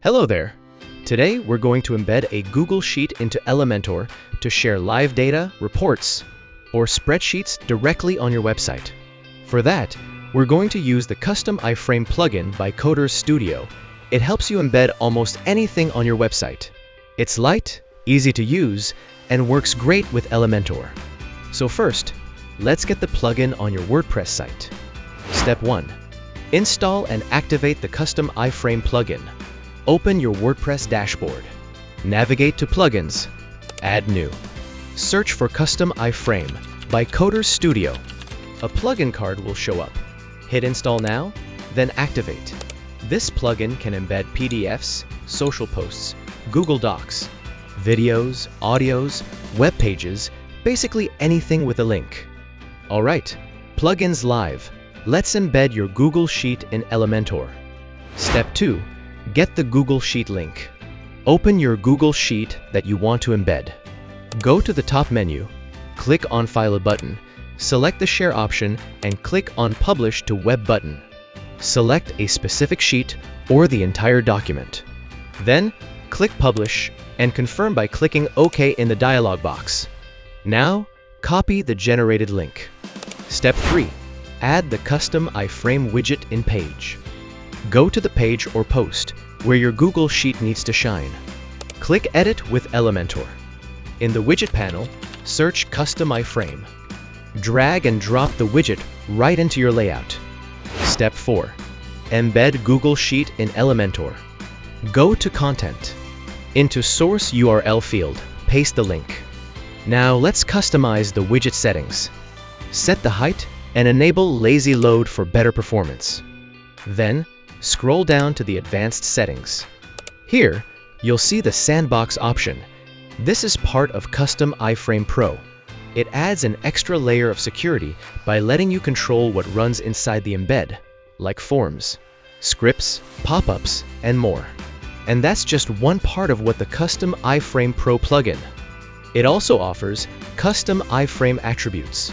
Hello there! Today we're going to embed a Google Sheet into Elementor to share live data, reports, or spreadsheets directly on your website. For that, we're going to use the custom iFrame plugin by Coderz Studio. It helps you embed almost anything on your website. It's light, easy to use, and works great with Elementor. So first, let's get the plugin on your WordPress site. Step 1. Install and activate the custom iFrame plugin. Open your WordPress dashboard. Navigate to Plugins. Add New. Search for Custom iFrame by Coderz Studio. A plugin card will show up. Hit Install Now, then Activate. This plugin can embed PDFs, social posts, Google Docs, videos, audios, web pages, basically anything with a link. Alright, plugins live. Let's embed your Google Sheet in Elementor. Step 2. Get the Google Sheet link. Open your Google Sheet that you want to embed. Go to the top menu, click on File a button, select the Share option, and click on Publish to Web button. Select a specific sheet or the entire document. Then, click Publish and confirm by clicking OK in the dialog box. Now, copy the generated link. Step 3. Add the custom iFrame widget in page. Go to the page or post where your Google Sheet needs to shine. Click Edit with Elementor. In the widget panel, search Custom iFrame. Drag and drop the widget right into your layout. Step 4. Embed Google Sheet in Elementor. Go to Content. Into Source URL field, paste the link. Now let's customize the widget settings. Set the height and enable lazy load for better performance. Then, scroll down to the advanced settings. Here, you'll see the sandbox option. This is part of Custom iFrame Pro. It adds an extra layer of security by letting you control what runs inside the embed, like forms, scripts, pop-ups, and more. And that's just one part of what the Custom iFrame Pro plugin. It also offers custom iFrame attributes,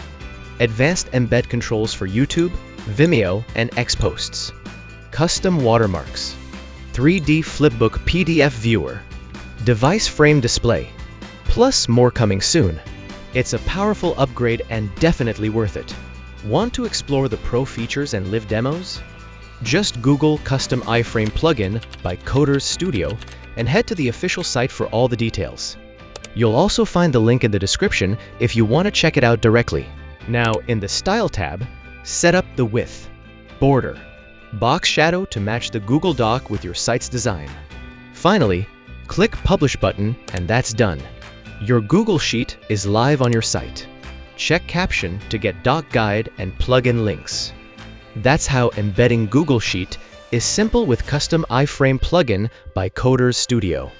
advanced embed controls for YouTube, Vimeo, and X posts, custom watermarks, 3D flipbook PDF viewer, device frame display, plus more coming soon. It's a powerful upgrade and definitely worth it. Want to explore the pro features and live demos? Just Google Custom iFrame plugin by Coderz Studio and head to the official site for all the details. You'll also find the link in the description if you want to check it out directly. Now, in the Style tab, set up the width, border, box shadow to match the Google Doc with your site's design. Finally, click Publish button and that's done. Your Google Sheet is live on your site. Check Caption to get doc guide and plugin links. That's how embedding Google Sheet is simple with Custom iFrame plugin by Coderz Studio.